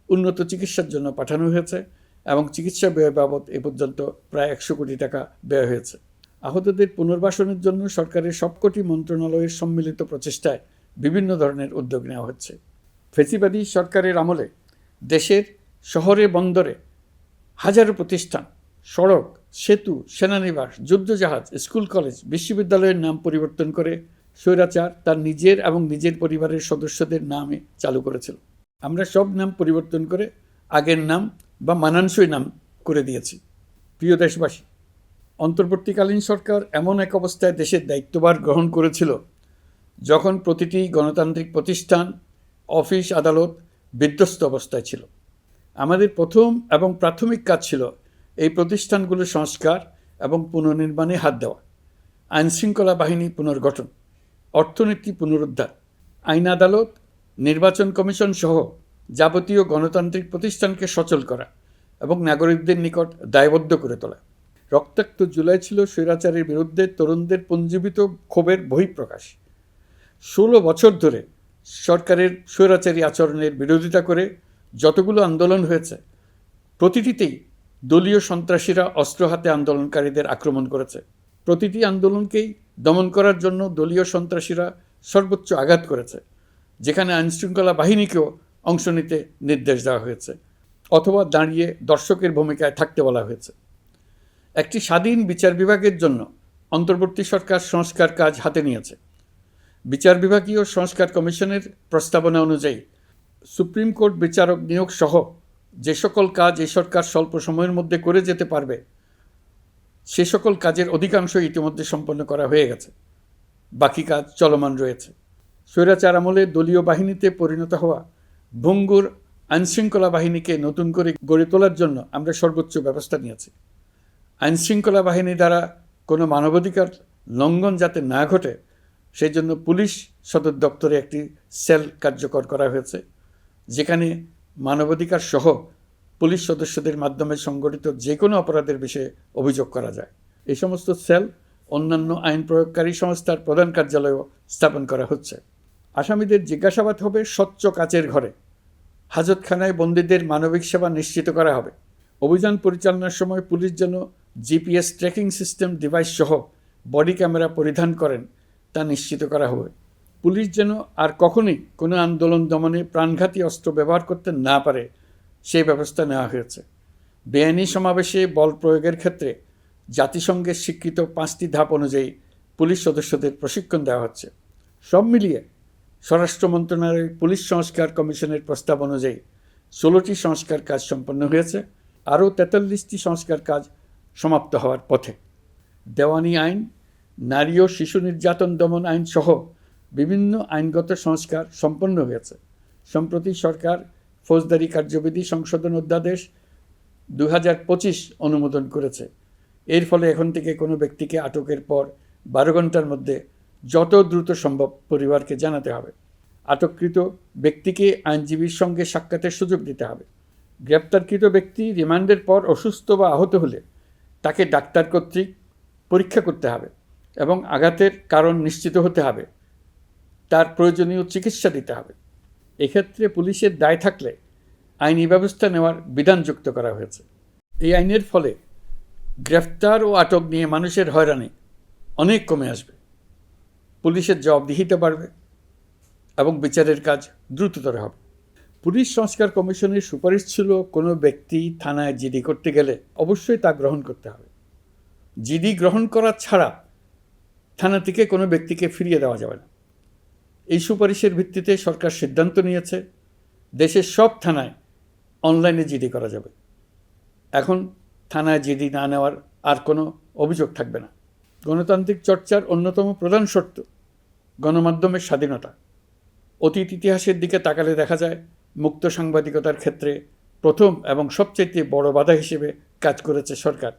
উন্নত চিকিৎসার জন্য পাঠানো হয়েছে এবং চিকিৎসা ব্যয় বাবদ এ পর্যন্ত প্রায় 100 কোটি টাকা ব্যয় হয়েছে। আহতদের পুনর্বাসনের জন্য সরকারের সবকটি মন্ত্রণালয়ের সম্মিলিত প্রচেষ্টায় বিভিন্ন ধরনের উদ্যোগ নেওয়া হচ্ছে। ফেসিবাদী সরকারের আমলে দেশের শহরে বন্দরে হাজারো প্রতিষ্ঠান, সড়ক, সেতু, সেনানিবাস, যুদ্ধজাহাজ, স্কুল, কলেজ, বিশ্ববিদ্যালয়ের নাম পরিবর্তন করে স্বৈরাচার তার নিজের এবং নিজের পরিবারের সদস্যদের নামে চালু করেছিল। আমরা সব নাম পরিবর্তন করে আগের নাম বা মানানসই নাম করে দিয়েছি। প্রিয় দেশবাসী, অন্তর্বর্তীকালীন সরকার এমন এক অবস্থায় দেশের দায়িত্বভার গ্রহণ করেছিল যখন প্রতিটি গণতান্ত্রিক প্রতিষ্ঠান, অফিস, আদালত বিধ্বস্ত অবস্থায় ছিল। আমাদের প্রথম এবং প্রাথমিক কাজ ছিল এই প্রতিষ্ঠানগুলো সংস্কার এবং পুনর্নির্মাণে হাত দেওয়া, আইনশৃঙ্খলা বাহিনী পুনর্গঠন, অর্থনীতি পুনরুদ্ধার, আইন আদালত, নির্বাচন কমিশন সহ যাবতীয় গণতান্ত্রিক প্রতিষ্ঠানকে সচল করা এবং নাগরিকদের নিকট দায়বদ্ধ করে তোলা। রক্তাক্ত জুলাই ছিল স্বৈরাচারের বিরুদ্ধে তরুণদের পুঞ্জীবিত ক্ষোভের বহিঃপ্রকাশ। 16 বছর ধরে সরকারের স্বৈরাচারী আচরণের বিরোধিতা করে যতগুলো আন্দোলন হয়েছে, প্রতিটিতেই দলীয় সন্ত্রাসীরা অস্ত্র হাতে আন্দোলনকারীদের আক্রমণ করেছে। প্রতিটি আন্দোলনকেই দমন করার জন্য দলীয় সন্ত্রাসীরা সর্বোচ্চ আঘাত করেছে, যেখানে আইনশৃঙ্খলা বাহিনীকেও অংশ নিতে নির্দেশ দেওয়া হয়েছে অথবা দাঁড়িয়ে দর্শকের ভূমিকায় থাকতে বলা হয়েছে। একটি স্বাধীন বিচার বিভাগের জন্য অন্তর্বর্তী সরকার সংস্কার কাজ হাতে নিয়েছে। বিচার বিভাগীয় সংস্কার কমিশনের প্রস্তাবনা অনুযায়ী সুপ্রিম কোর্ট বিচারক নিয়োগ সহ যে সকল কাজ এই সরকার স্বল্প সময়ের মধ্যে করে যেতে পারবে, সে সকল কাজের অধিকাংশ ইতিমধ্যে সম্পন্ন করা হয়ে গেছে। বাকি কাজ চলমান রয়েছে। স্বৈরাচার আমলে দলীয় বাহিনীতে পরিণত হওয়া ভঙ্গুর আইনশৃঙ্খলা বাহিনীকে নতুন করে গড়ে তোলার জন্য আমরা সর্বোচ্চ ব্যবস্থা নিয়েছি। আইনশৃঙ্খলা বাহিনী দ্বারা কোনো মানবাধিকার লঙ্ঘন যাতে না ঘটে, সেই জন্য পুলিশ সদর দপ্তরে একটি সেল কার্যকর করা হয়েছে, যেখানে মানবাধিকার সহ পুলিশ সদস্যদের মাধ্যমে সংগঠিত যে কোনো অপরাধের বিষয়ে অভিযোগ করা যায়। এই সমস্ত সেল অন্যান্য আইন প্রয়োগকারী সংস্থার প্রধান কার্যালয়ও স্থাপন করা হচ্ছে। আসামিদের জিজ্ঞাসাবাদ হবে স্বচ্ছ কাচের ঘরে। হাজতখানায় বন্দীদের মানবিক সেবা নিশ্চিত করা হবে। অভিযান পরিচালনার সময় পুলিশ যেন জিপিএস ট্র্যাকিং সিস্টেম ডিভাইস সহ বডি ক্যামেরা পরিধান করেন তা নিশ্চিত করা হবে। পুলিশ যেন আর কখনোই কোনো আন্দোলন দমনে প্রাণঘাতী অস্ত্র ব্যবহার করতে না পারে, সেই ব্যবস্থা নেওয়া হয়েছে। বেআইনি সমাবেশে বল প্রয়োগের ক্ষেত্রে জাতিসংঘের স্বীকৃত 5টি ধাপ অনুযায়ী পুলিশ সদস্যদের প্রশিক্ষণ দেওয়া হচ্ছে। সব মিলিয়ে স্বরাষ্ট্র মন্ত্রণালয়ের পুলিশ সংস্কার কমিশনের প্রস্তাব অনুযায়ী 16টি সংস্কার কাজ সম্পন্ন হয়েছে। আরও 43টি সংস্কার কাজ সমাপ্ত হওয়ার পথে। দেওয়ানি আইন, নারী ও শিশু নির্যাতন দমন আইন সহ বিভিন্ন আইনগত সংস্কার সম্পন্ন হয়েছে। সম্প্রতি সরকার ফৌজদারি কার্যবিধি সংশোধন অধ্যাদেশ 2025 অনুমোদন করেছে। এর ফলে এখন থেকে কোনো ব্যক্তিকে আটকের পর 12 ঘন্টার মধ্যে যত দ্রুত সম্ভব পরিবারকে জানাতে হবে। আটককৃত ব্যক্তিকে আইনজীবীর সঙ্গে সাক্ষাতের সুযোগ দিতে হবে। গ্রেপ্তারকৃত ব্যক্তি রিমান্ডের পর অসুস্থ বা আহত হলে তাকে ডাক্তার কর্তৃক পরীক্ষা করতে হবে এবং আঘাতের কারণ নিশ্চিত হতে হবে। তার প্রয়োজনীয় চিকিৎসা দিতে হবে। এক্ষেত্রে পুলিশের দায় থাকলে আইনি ব্যবস্থা নেওয়ার বিধান যুক্ত করা হয়েছে। এই আইনের ফলে গ্রেফতার ও আটক নিয়ে মানুষের হয়রানি অনেক কমে আসবে, পুলিশের জবাবদিহিতা বাড়বে এবং বিচারের কাজ দ্রুততর হবে। পুলিশ সংস্কার কমিশনের সুপারিশ ছিল কোনো ব্যক্তি থানায় জিডি করতে গেলে অবশ্যই তা গ্রহণ করতে হবে। জিডি গ্রহণ করা ছাড়া থানা থেকে কোনো ব্যক্তিকে ফিরিয়ে দেওয়া যাবে না। এই সুপারিশের ভিত্তিতে সরকার সিদ্ধান্ত নিয়েছে দেশের সব থানায় অনলাইনে জিডি করা যাবে। এখন থানায় জিডি না নেওয়ার আর কোনো অভিযোগ থাকবে না। গণতান্ত্রিক চর্চার অন্যতম প্রধান শর্ত গণমাধ্যমের স্বাধীনতা। অতীত ইতিহাসের দিকে তাকালে দেখা যায় মুক্ত সাংবাদিকতার ক্ষেত্রে প্রথম এবং সবচেয়ে বড় বাধা হিসেবে কাজ করেছে সরকার।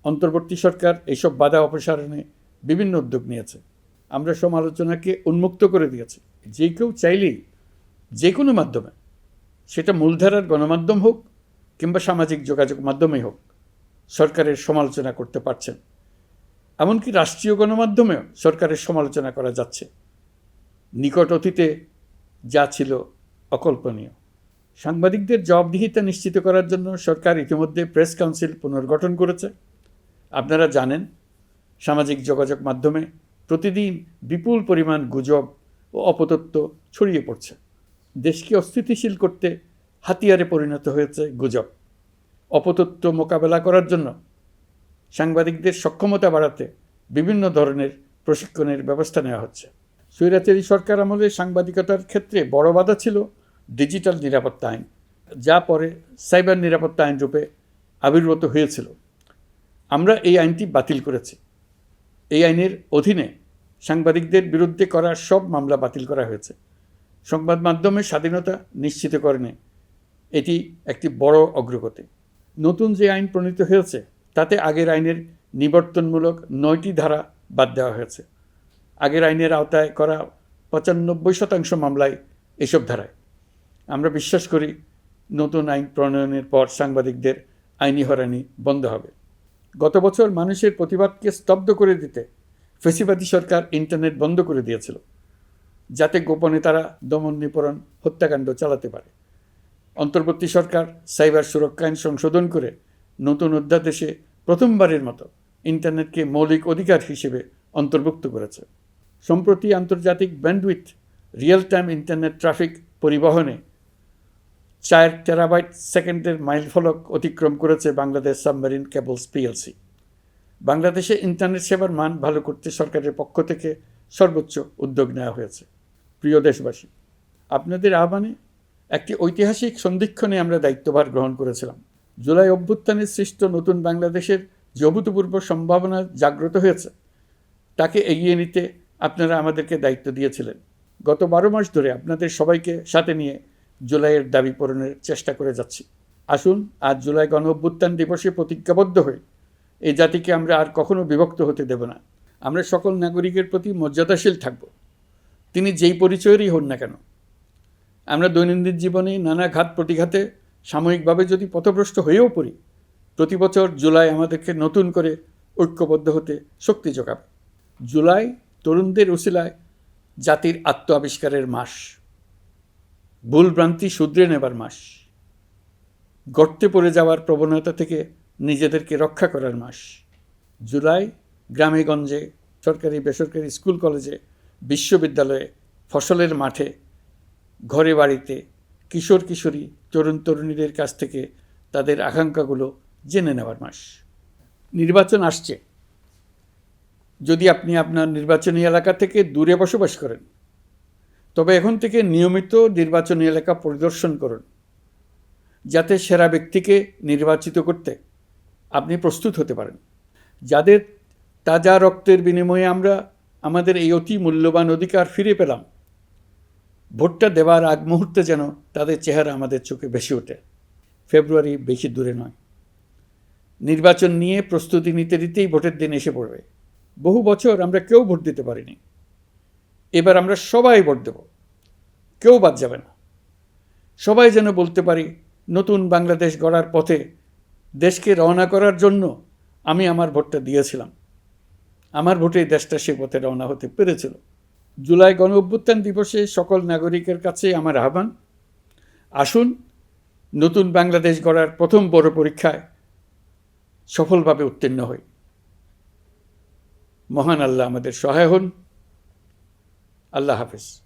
অন্তর্বর্তী সরকার এইসব বাধা অপসারণে বিভিন্ন উদ্যোগ নিয়েছে। আমরা সমালোচনাকে উন্মুক্ত করে দিয়েছি। যে কেউ চাইলেই যে কোনো মাধ্যমে, সেটা মূলধারার গণমাধ্যম হোক কিংবা সামাজিক যোগাযোগ মাধ্যমেই হোক, সরকারের সমালোচনা করতে পারছেন। এমনকি রাষ্ট্রীয় গণমাধ্যমেও সরকারের সমালোচনা করা যাচ্ছে। নিকট অতীতে যা ছিল অকল্পনীয়। সাংবাদিকদের জবাবদিহিতা নিশ্চিত করার জন্য সরকার ইতিমধ্যে প্রেস কাউন্সিল পুনর্গঠন করেছে। আপনারা জানেন, সামাজিক যোগাযোগ মাধ্যমে প্রতিদিন বিপুল পরিমাণ গুজব ও অপতথ্য ছড়িয়ে পড়ছে। দেশকে অস্থিতিশীল করতে হাতিয়ারে পরিণত হয়েছে গুজব। অপতথ্য মোকাবেলা করার জন্য সাংবাদিকদের সক্ষমতা বাড়াতে বিভিন্ন ধরনের প্রশিক্ষণের ব্যবস্থা নেওয়া হচ্ছে। স্বৈরাচারী সরকার আমলে সাংবাদিকতার ক্ষেত্রে বড় বাধা ছিল ডিজিটাল নিরাপত্তা আইন, যা পরে সাইবার নিরাপত্তা আইন রূপে আবির্ভূত হয়েছিল। আমরা এই আইনটি বাতিল করেছি। এই আইনের অধীনে সাংবাদিকদের বিরুদ্ধে করা সব মামলা বাতিল করা হয়েছে। সংবাদ মাধ্যমের স্বাধীনতা নিশ্চিতকরণে এটি একটি বড় অগ্রগতি। নতুন যে আইন প্রণীত হয়েছে তাতে আগের আইনের নিবর্তনমূলক 9টি ধারা বাদ দেওয়া হয়েছে। আগের আইনের আওতায় করা 95% মামলায় এসব ধারায়। আমরা বিশ্বাস করি নতুন আইন প্রণয়নের পর সাংবাদিকদের আইনি হয়রানি বন্ধ হবে। গত বছর মানুষের প্রতিবাদকে স্তব্ধ করে দিতে ফ্যাসিবাদী সরকার ইন্টারনেট বন্ধ করে দিয়েছিল, যাতে গোপনে তারা দমন নিপীড়ন হত্যাকাণ্ড চালাতে পারে। অন্তর্বর্তী সরকার সাইবার সুরক্ষা আইন সংশোধন করে নতুন অধ্যাদেশে প্রথমবারের মতো ইন্টারনেটকে মৌলিক অধিকার হিসেবে অন্তর্ভুক্ত করেছে। সম্প্রতি আন্তর্জাতিক bandwidth real time internet traffic পরিবহনে 4 টেরাবাইট সেকেন্ডের মাইলফলক অতিক্রম করেছে বাংলাদেশ সাবমেরিন কেবলস পিএলসি। বাংলাদেশে ইন্টারনেট সেবার মান ভালো করতে সরকারের পক্ষ থেকে সর্বোচ্চ উদ্যোগ নেওয়া হয়েছে। প্রিয় দেশবাসী, আপনাদের আহ্বানে একটি ঐতিহাসিক সন্ধিক্ষণে আমরা দায়িত্বভার গ্রহণ করেছিলাম। জুলাই অভ্যুত্থানের সৃষ্ট নতুন বাংলাদেশের যে অভূতপূর্ব সম্ভাবনা জাগ্রত হয়েছে, তাকে এগিয়ে নিতে আপনারা আমাদেরকে দায়িত্ব দিয়েছিলেন। গত 12 মাস ধরে আপনাদের সবাইকে সাথে নিয়ে জুলাইয়ের দাবি পূরণের চেষ্টা করে যাচ্ছি। আসুন আজ জুলাই গণ অভ্যুত্থান দিবসে প্রতিজ্ঞাবদ্ধ হয়ে এই জাতিকে আমরা আর কখনো বিভক্ত হতে দেব না। আমরা সকল নাগরিকের প্রতি মর্যাদাশীল থাকব, তিনি যেই পরিচয়েরই হন না কেন। আমরা দৈনন্দিন জীবনে নানা ঘাত প্রতিঘাতে সাময়িকভাবে যদি পথভ্রষ্ট হয়েও পড়ি, প্রতি বছর জুলাই আমাদেরকে নতুন করে ঐক্যবদ্ধ হতে শক্তি যোগাবে। জুলাই তরুণদের উসিলায় জাতির আত্ম আবিষ্কারের মাস, ভুলভ্রান্তি শুধরে নেবার মাস, গর্তে পড়ে যাওয়ার প্রবণতা থেকে নিজেদেরকে রক্ষা করার মাস। জুলাই গ্রামে গঞ্জে, সরকারি বেসরকারি স্কুল কলেজে, বিশ্ববিদ্যালয়ে, ফসলের মাঠে, ঘরে বাড়িতে কিশোর কিশোরী তরুণ তরুণীদের কাছ থেকে তাদের আকাঙ্ক্ষাগুলো জেনে নেওয়ার মাস। নির্বাচন আসছে। যদি আপনি আপনার নির্বাচনী এলাকা থেকে দূরে বসবাস করেন, তবে এখন থেকে নিয়মিত নির্বাচনী এলাকা পরিদর্শন করুন, যাতে সেরা ব্যক্তিকে নির্বাচিত করতে আপনি প্রস্তুত হতে পারেন। যাদের তাজা রক্তের বিনিময়ে আমরা আমাদের এই অতি মূল্যবান অধিকার ফিরে পেলাম, ভোটটা দেওয়ার আগ মুহূর্তে যেন তাদের চেহারা আমাদের চোখে ভেসে ওঠে। ফেব্রুয়ারি বেশি দূরে নয়। নির্বাচন নিয়ে প্রস্তুতি নিতে নিতেই ভোটের দিন এসে পড়বে। বহু বছর আমরা কেউ ভোট দিতে পারিনি। এবার আমরা সবাই ভোট দেব, কেউ বাদ যাবে না। সবাই যেন বলতে পারি, নতুন বাংলাদেশ গড়ার পথে দেশকে রওনা করার জন্য আমি আমার ভোটটা দিয়েছিলাম। আমার ভোটেই দেশটা সে পথে রওনা হতে পেরেছিল। জুলাই গণ অভ্যুত্থান দিবসে সকল নাগরিকের কাছে আমার আহ্বান, আসুন নতুন বাংলাদেশ গড়ার প্রথম বড় পরীক্ষায় সফলভাবে উত্তীর্ণ হই। মহান আল্লাহ আমাদের সহায় হন। আল্লাহ হাফেজ।